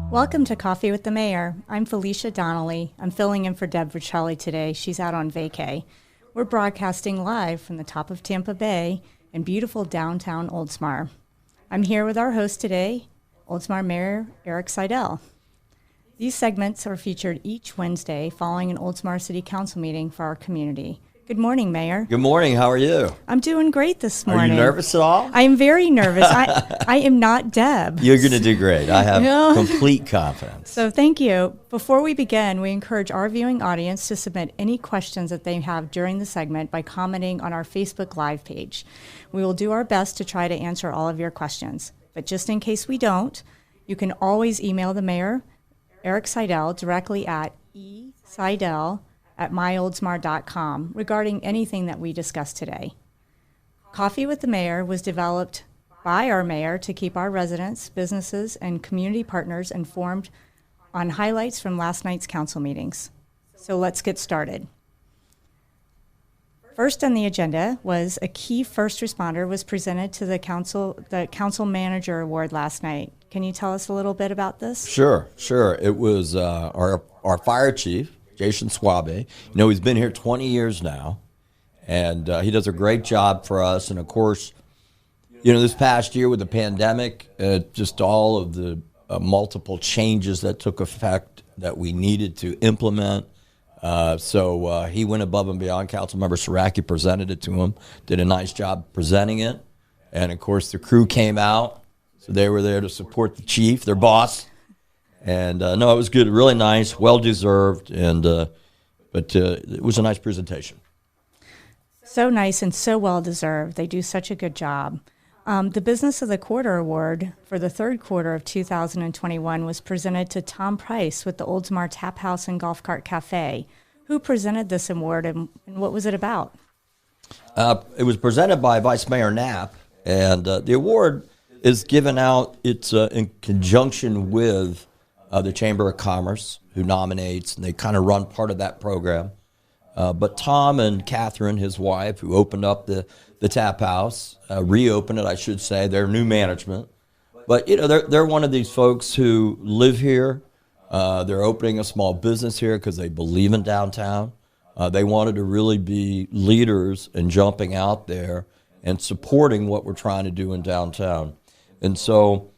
Welcome to Coffee with the Mayor. I'm Felicia Donnelly. I'm filling in for Deb Riccelli today. She's out on vacay. We're broadcasting live from the top of Tampa Bay in beautiful downtown Oldsmar. I'm here with our host today, Oldsmar Mayor Eric Seidel. These segments are featured each Wednesday following an Oldsmar City Council meeting for our community. Good morning, Mayor. Good morning. How are you? I'm doing great this morning. Are you nervous at all? I am very nervous. I am not Deb. You're going to do great. I have complete confidence. So thank you. Before we begin, we encourage our viewing audience to submit any questions that they have during the segment by commenting on our Facebook Live page. We will do our best to try to answer all of your questions. But just in case we don't, you can always email the Mayor, Eric Seidel, directly at eseidel@myoldsmar.com regarding anything that we discussed today. Coffee with the Mayor was developed by our mayor to keep our residents, businesses, and community partners informed on highlights from last night's council meetings. So let's get started. First on the agenda was a key first responder was presented to the council manager award last night. Can you tell us a little bit about this? Sure. It was our fire chief, Jason Schwabe. He's been here 20 years now, and he does a great job for us. And, of course, this past year with the pandemic, just all of the multiple changes that took effect that we needed to implement. So he went above and beyond. Councilmember Saraki presented it to him, did a nice job presenting it. And, of course, the crew came out, so they were there to support the chief, their boss. And no, it was good, really nice, well-deserved, but it was a nice presentation. So nice and so well-deserved. They do such a good job. The Business of the Quarter Award for the third quarter of 2021 was presented to Tom Price with the Oldsmar Tap House and Golf Cart Café. Who presented this award and what was it about? It was presented by Vice Mayor Knapp, and the award is given out. It's in conjunction with the Chamber of Commerce, who nominates, and they kind of run part of that program. But Tom and Catherine, his wife, who opened up the tap house, reopened it, I should say, their new management. But, they're one of these folks who live here. They're opening a small business here because they believe in downtown. They wanted to really be leaders in jumping out there and supporting what we're trying to do in downtown. And so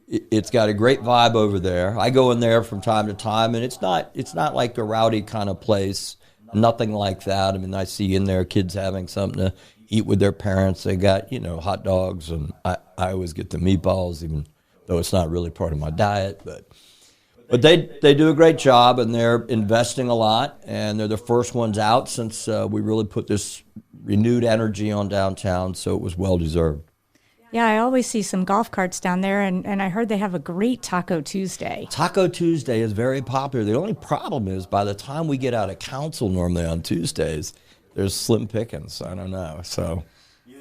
it's got a great vibe over there. I go in there from time to time, and it's not like a rowdy kind of place, nothing like that. I mean, I see in there kids having something to eat with their parents. They got, hot dogs, and I always get the meatballs, even though it's not really part of my diet. But they do a great job, and they're investing a lot, and they're the first ones out since we really put this renewed energy on downtown, so it was well-deserved. Yeah, I always see some golf carts down there, and I heard they have a great Taco Tuesday. Taco Tuesday is very popular. The only problem is by the time we get out of council normally on Tuesdays, there's slim pickings. I don't know. So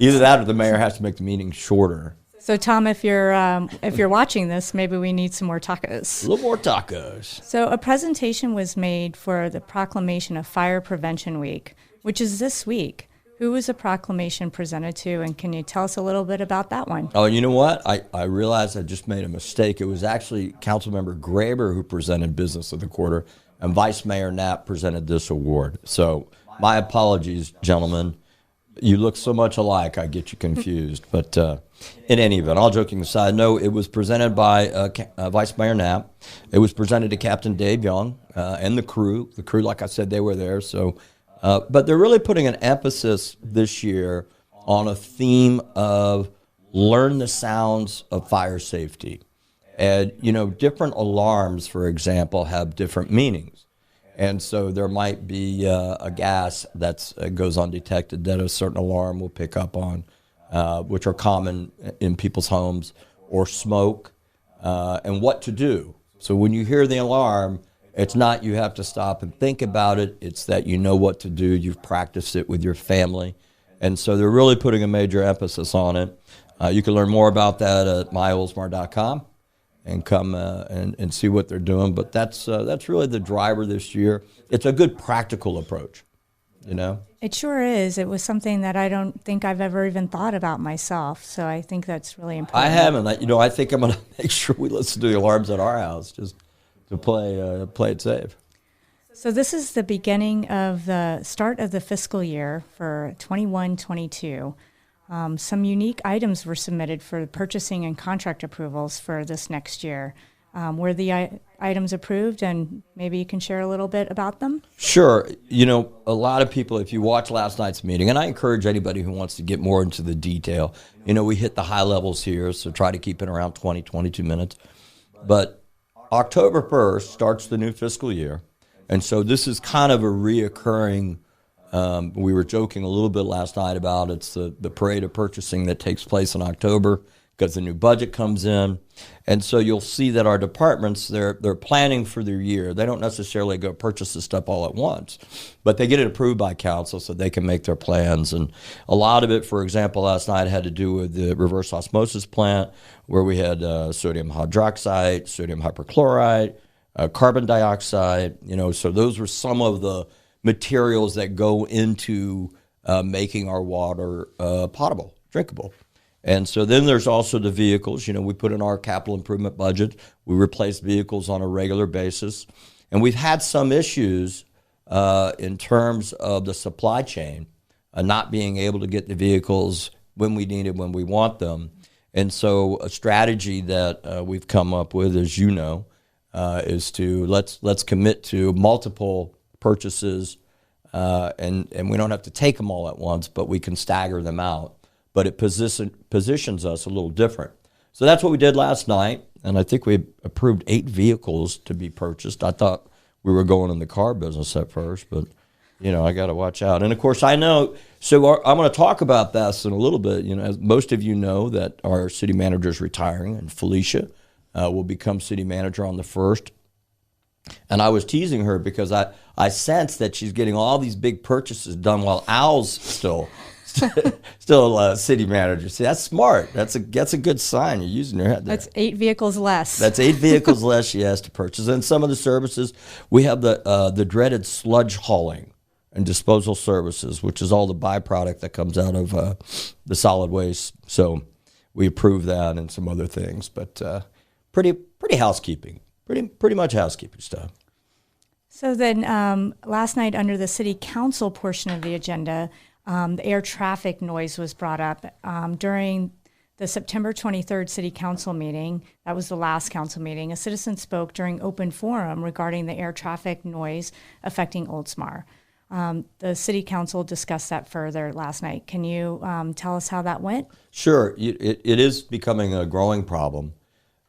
either that or the mayor has to make the meeting shorter. So, Tom, if you're watching this, maybe we need some more tacos. A little more tacos. So a presentation was made for the proclamation of Fire Prevention Week, which is this week. Who was the proclamation presented to, and can you tell us a little bit about that one? Oh, you know what? I realized I just made a mistake. It was actually Councilmember Graber who presented Business of the Quarter, and Vice Mayor Knapp presented this award. So my apologies, gentlemen. You look so much alike, I get you confused. But in any event, all joking aside, no, it was presented by Vice Mayor Knapp. It was presented to Captain Dave Young and the crew. The crew, like I said, they were there, so... but they're really putting an emphasis this year on a theme of learn the sounds of fire safety. And, different alarms, for example, have different meanings. And so there might be a gas that goes undetected that a certain alarm will pick up on, which are common in people's homes, or smoke, and what to do. So when you hear the alarm, it's not you have to stop and think about it. It's that you know what to do. You've practiced it with your family. And so they're really putting a major emphasis on it. You can learn more about that at myoldsmar.com and come and see what they're doing. But that's really the driver this year. It's a good practical approach. It sure is. It was something that I don't think I've ever even thought about myself. So I think that's really important. I haven't. I think I'm going to make sure we listen to the alarms at our house just to play it safe. So this is the beginning of the start of the fiscal year for 21-22. Some unique items were submitted for purchasing and contract approvals for this next year. Were the items approved, and maybe you can share a little bit about them? Sure. A lot of people, if you watch last night's meeting, and I encourage anybody who wants to get more into the detail, we hit the high levels here, so try to keep it around 20, 22 minutes. But October 1st starts the new fiscal year, and so this is kind of a reoccurring, we were joking a little bit last night about it's the parade of purchasing that takes place in October, because the new budget comes in. And so you'll see that our departments, they're planning for their year. They don't necessarily go purchase this stuff all at once, but they get it approved by council so they can make their plans. And a lot of it, for example, last night had to do with the reverse osmosis plant, where we had sodium hydroxide, sodium hypochlorite, carbon dioxide. So those were some of the materials that go into making our water potable, drinkable. And so then there's also the vehicles. We put in our capital improvement budget. We replace vehicles on a regular basis. And we've had some issues in terms of the supply chain, not being able to get the vehicles when we need them, when we want them. And so a strategy that we've come up with, as you know, is to let's commit to multiple purchases, and we don't have to take them all at once, but we can stagger them out. But it positions us a little different. So that's what we did last night, and I think we approved 8 vehicles to be purchased. I thought we were going in the car business at first, but, I got to watch out. And, of course, I know, so I'm going to talk about this in a little bit. As most of you know that our city manager is retiring, and Felicia will become city manager on the 1st. And I was teasing her because I sense that she's getting all these big purchases done while Al's still city manager. See, that's smart. That's a good sign. You're using your head there. That's 8 vehicles less. That's 8 vehicles less she has to purchase. And some of the services, we have the dreaded sludge hauling and disposal services, which is all the byproduct that comes out of the solid waste. So we approve that and some other things. But pretty housekeeping. Pretty much housekeeping stuff. So then last night under the city council portion of the agenda, the air traffic noise was brought up during the September 23rd City Council meeting. That was the last council meeting. A citizen spoke during open forum regarding the air traffic noise affecting Oldsmar. The City Council discussed that further last night. Can you tell us how that went? Sure. It is becoming a growing problem.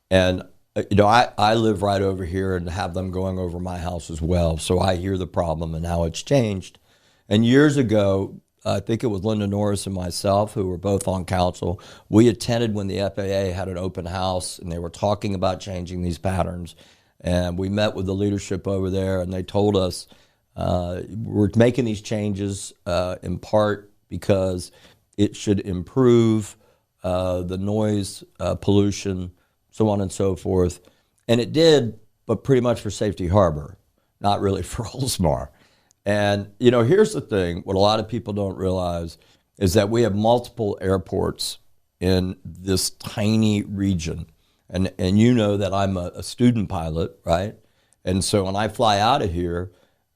And, I live right over here and have them going over my house as well. So I hear the problem and how it's changed. And years ago, I think it was Linda Norris and myself, who were both on council. We attended when the FAA had an open house, and they were talking about changing these patterns. And we met with the leadership over there, and they told us we're making these changes in part because it should improve the noise pollution, so on and so forth. And it did, but pretty much for Safety Harbor, not really for Oldsmar. And, here's the thing. What a lot of people don't realize is that we have multiple airports in this tiny region. And that I'm a student pilot, right? And so when I fly out of here,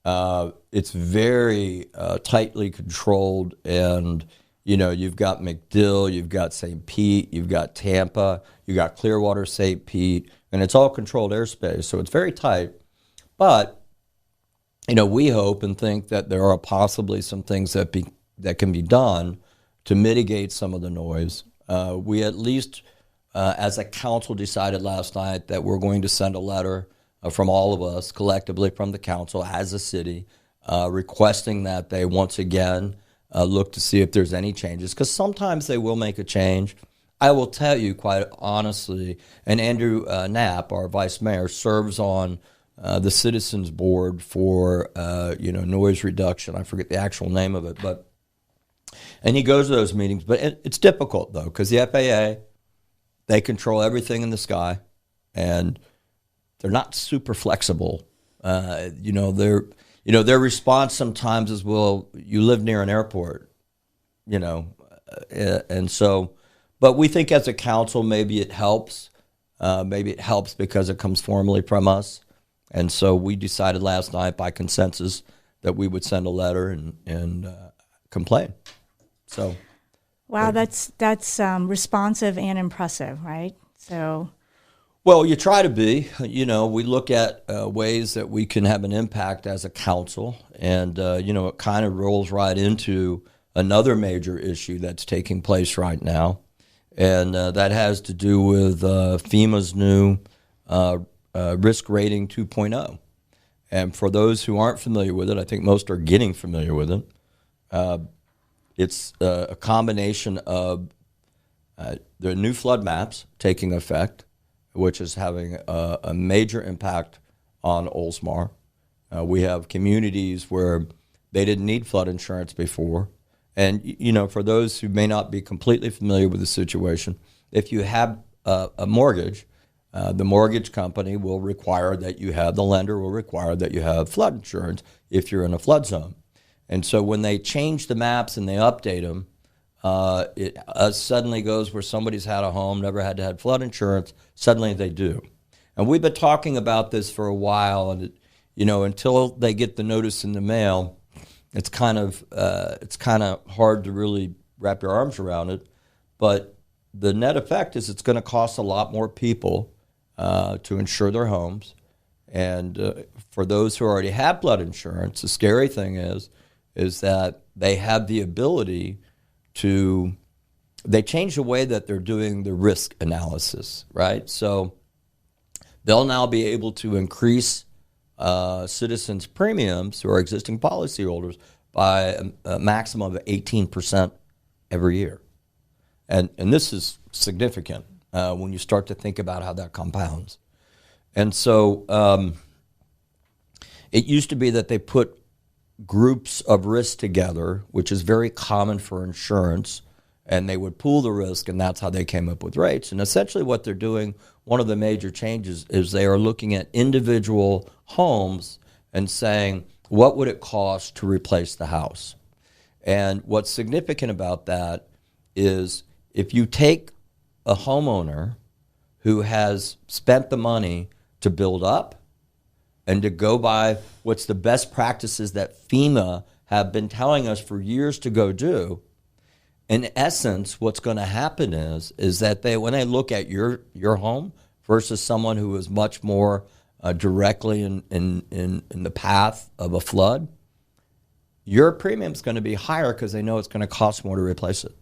it's very tightly controlled. And, you've got MacDill, you've got St. Pete, you've got Tampa, you've got Clearwater, St. Pete, and it's all controlled airspace. So it's very tight. But we hope and think that there are possibly some things that can be done to mitigate some of the noise. We at least, as a council, decided last night that we're going to send a letter from all of us collectively from the council as a city, requesting that they once again look to see if there's any changes, because sometimes they will make a change. I will tell you quite honestly, and Andrew Knapp, our vice mayor, serves on the Citizens Board for noise reduction. I forget the actual name of it, and he goes to those meetings. But it's difficult though, because the FAA, they control everything in the sky, and they're not super flexible. their response sometimes is, well, you live near an airport, and so, but we think as a council, maybe it helps. Maybe it helps because it comes formally from us. And so we decided last night by consensus that we would send a letter and complain. So, wow, that's responsive and impressive, right? So, well, you try to be. We look at ways that we can have an impact as a council, and it kind of rolls right into another major issue that's taking place right now, and that has to do with FEMA's new risk rating 2.0. And for those who aren't familiar with it, I think most are getting familiar with it. It's a combination of the new flood maps taking effect, which is having a major impact on Oldsmar. We have communities where they didn't need flood insurance before. And, for those who may not be completely familiar with the situation, if you have a mortgage, the mortgage company will require that the lender will require that you have flood insurance if you're in a flood zone. And so when they change the maps and they update them, it suddenly goes where somebody's had a home, never had to have flood insurance, suddenly they do. And we've been talking about this for a while, and until they get the notice in the mail, it's kind of hard to really wrap your arms around it. But the net effect is it's going to cost a lot more people to insure their homes. And for those who already have flood insurance, the scary thing is that they have the ability they change the way that they're doing the risk analysis, right? So they'll now be able to increase citizens' premiums who are existing policyholders by a maximum of 18% every year. And this is significant when you start to think about how that compounds. And so it used to be that they put groups of risk together, which is very common for insurance, and they would pool the risk, and that's how they came up with rates. And essentially what they're doing, one of the major changes, is they are looking at individual homes and saying, what would it cost to replace the house? And what's significant about that is if you take a homeowner who has spent the money to build up and to go by what's the best practices that FEMA have been telling us for years to go do, in essence, what's going to happen is that when they look at your home versus someone who is much more directly in the path of a flood, your premium's going to be higher because they know it's going to cost more to replace it.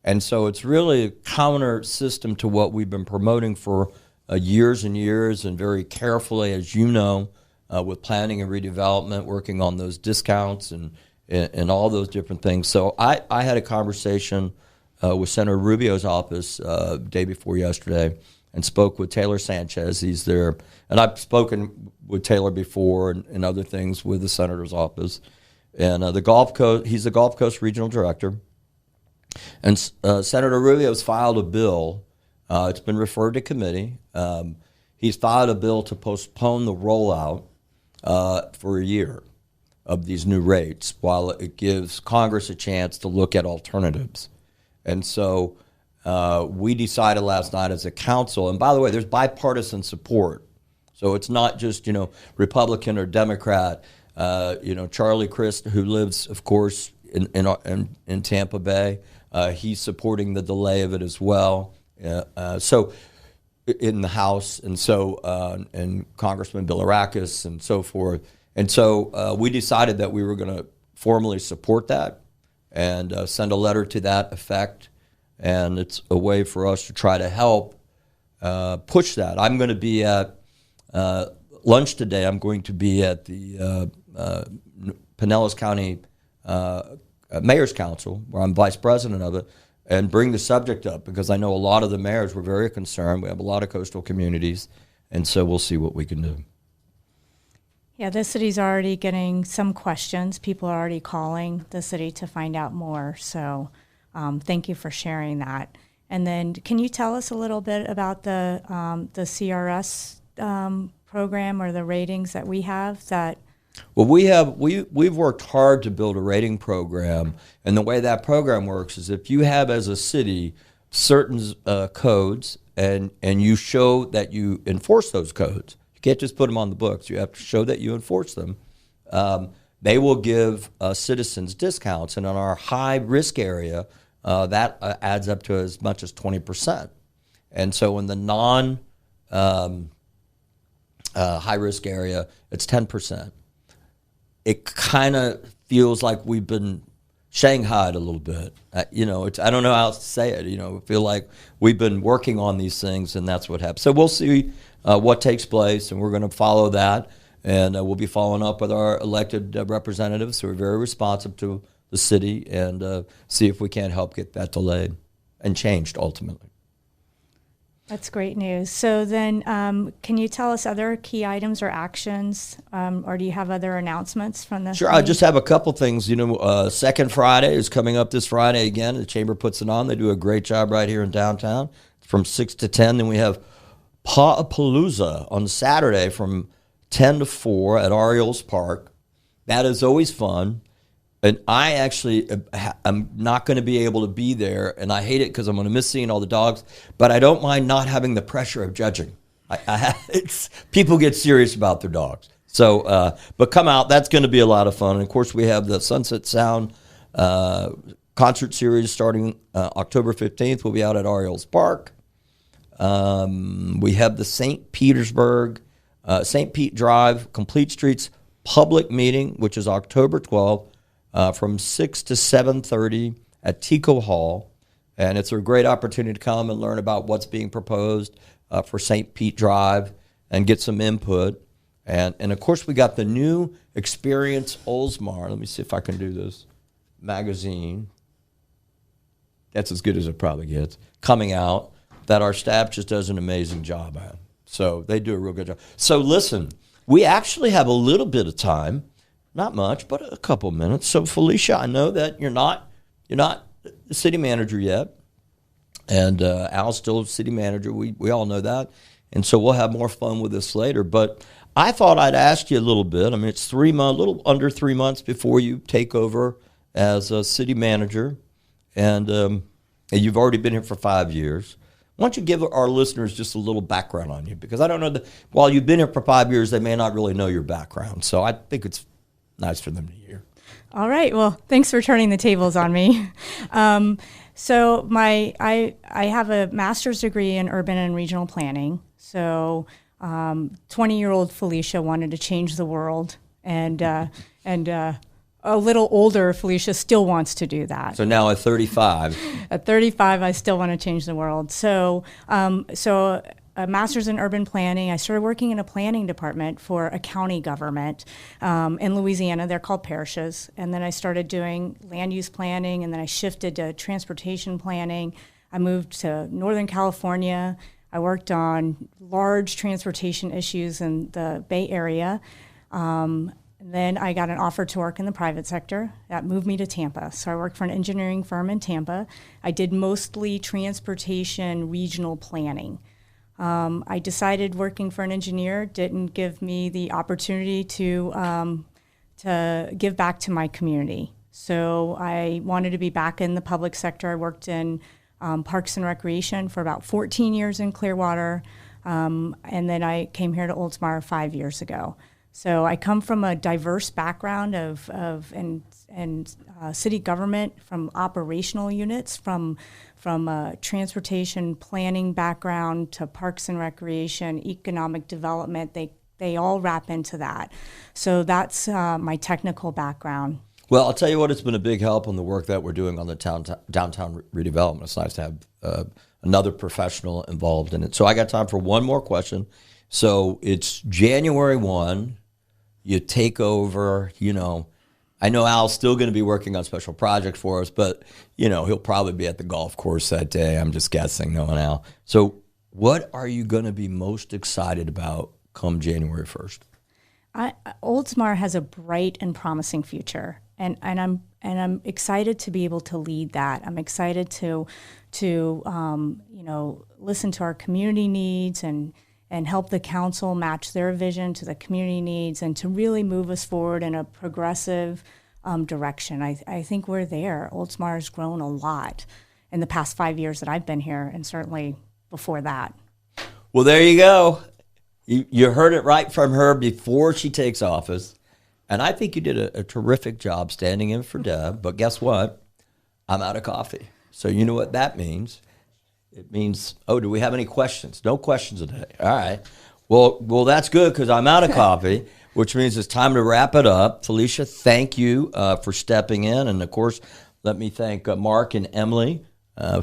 And so it's really a counter system to what we've been promoting for years and years, and very carefully, as you know, with planning and redevelopment, working on those discounts and all those different things. So I had a conversation with Senator Rubio's office day before yesterday and spoke with Taylor Sanchez. He's there. And I've spoken with Taylor before and other things with the senator's office. And he's the Gulf Coast Regional Director. And Senator Rubio's filed a bill. It's been referred to committee. He's filed a bill to postpone the rollout for a year of these new rates while it gives Congress a chance to look at alternatives. And so we decided last night as a council, and by the way, there's bipartisan support. So it's not just, Republican or Democrat. Charlie Crist, who lives, of course, in Tampa Bay, he's supporting the delay of it as well. So in the House, and so and Congressman Bilirakis and so forth. And so we decided that we were going to formally support that and send a letter to that effect. And it's a way for us to try to help push that. I'm going to be at lunch today. I'm going to be at the Pinellas County Mayor's Council, where I'm vice president of it, and bring the subject up because I know a lot of the mayors were very concerned. We have a lot of coastal communities, and so we'll see what we can do. Yeah, the city's already getting some questions. People are already calling the city to find out more. So thank you for sharing that. And then can you tell us a little bit about the CRS program or the ratings that we have that Well, we've worked hard to build a rating program, and the way that program works is if you have as a city certain codes and you show that you enforce those codes, you can't just put them on the books. You have to show that you enforce them. They will give citizens discounts, and in our high risk area, that adds up to as much as 20%. And so in the non high risk area, it's 10%. It kind of feels like we've been shanghaied a little bit. I don't know how else to say it. I feel like we've been working on these things, and that's what happened. So we'll see what takes place, and we're going to follow that, and we'll be following up with our elected representatives who are very responsive to the city, and see if we can't help get that delayed and changed ultimately. That's great news. So then can you tell us other key items or actions, or do you have other announcements from the Sure, I just have a couple things. Second Friday is coming up this Friday again. The Chamber puts it on. They do a great job right here in downtown from 6 to 10. Then we have Pawapalooza on Saturday from 10 to 4 at Orioles Park. That is always fun. And I actually am not going to be able to be there, and I hate it because I'm going to miss seeing all the dogs, but I don't mind not having the pressure of judging. People get serious about their dogs. So, but come out. That's going to be a lot of fun. And, of course, we have the Sunset Sound concert series starting October 15th. We'll be out at Orioles Park. We have the St. Pete Drive Complete Streets public meeting, which is October 12th. From 6 to 7:30 at Tico Hall. And it's a great opportunity to come and learn about what's being proposed for St. Pete Drive and get some input. And of course, we got the new Experience Oldsmar. Let me see if I can do this. Magazine. That's as good as it probably gets. Coming out, that our staff just does an amazing job at. So they do a real good job. So listen, we actually have a little bit of time. Not much, but a couple minutes. So, Felicia, I know that you're not the city manager yet, and Al's still city manager. We all know that, and so we'll have more fun with this later. But I thought I'd ask you a little bit. I mean, it's 3 months, a little under 3 months before you take over as a city manager, and you've already been here for 5 years. Why don't you give our listeners just a little background on you? Because I don't know that while you've been here for 5 years, they may not really know your background. So I think it's nice for them to hear. All right. Well, thanks for turning the tables on me. So I have a master's degree in urban and regional planning. So 20-year-old Felicia wanted to change the world, and a little older Felicia still wants to do that. So now at 35. At 35, I still want to change the world. So a master's in urban planning. I started working in a planning department for a county government in Louisiana. They're called parishes. And then I started doing land use planning, and then I shifted to transportation planning. I moved to Northern California. I worked on large transportation issues in the Bay Area. Then I got an offer to work in the private sector. That moved me to Tampa. So I worked for an engineering firm in Tampa. I did mostly transportation regional planning. I decided working for an engineer didn't give me the opportunity to give back to my community. So I wanted to be back in the public sector. I worked in Parks and Recreation for about 14 years in Clearwater, and then I came here to Oldsmar 5 years ago. So I come from a diverse background of city government, from operational units, from a transportation planning background to Parks and Recreation, economic development. They all wrap into that. So that's my technical background. Well, I'll tell you what, it's been a big help in the work that we're doing on the downtown redevelopment. It's nice to have another professional involved in it. So I got time for one more question. So it's January 1. You take over, I know Al's still going to be working on special projects for us, but, he'll probably be at the golf course that day. I'm just guessing, knowing Al. So what are you going to be most excited about come January 1st? Oldsmar has a bright and promising future, and I'm excited to be able to lead that. I'm excited to listen to our community needs and and help the council match their vision to the community needs and to really move us forward in a progressive direction. I think we're there. Oldsmar has grown a lot in the past 5 years that I've been here, and certainly before that. Well, there you go. You heard it right from her before she takes office. And I think you did a terrific job standing in for Deb. But guess what? I'm out of coffee. So you know what that means. It means, do we have any questions? No questions today. All right. Well, that's good because I'm out of coffee, which means it's time to wrap it up. Felicia, thank you for stepping in. And, of course, let me thank Mark and Emily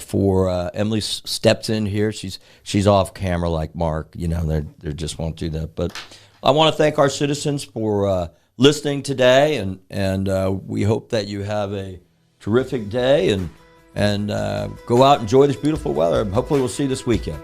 for Emily stepped in here. She's off camera like Mark. You know, they just won't do that. But I want to thank our citizens for listening today, and we hope that you have a terrific day and go out and enjoy this beautiful weather. Hopefully we'll see you this weekend.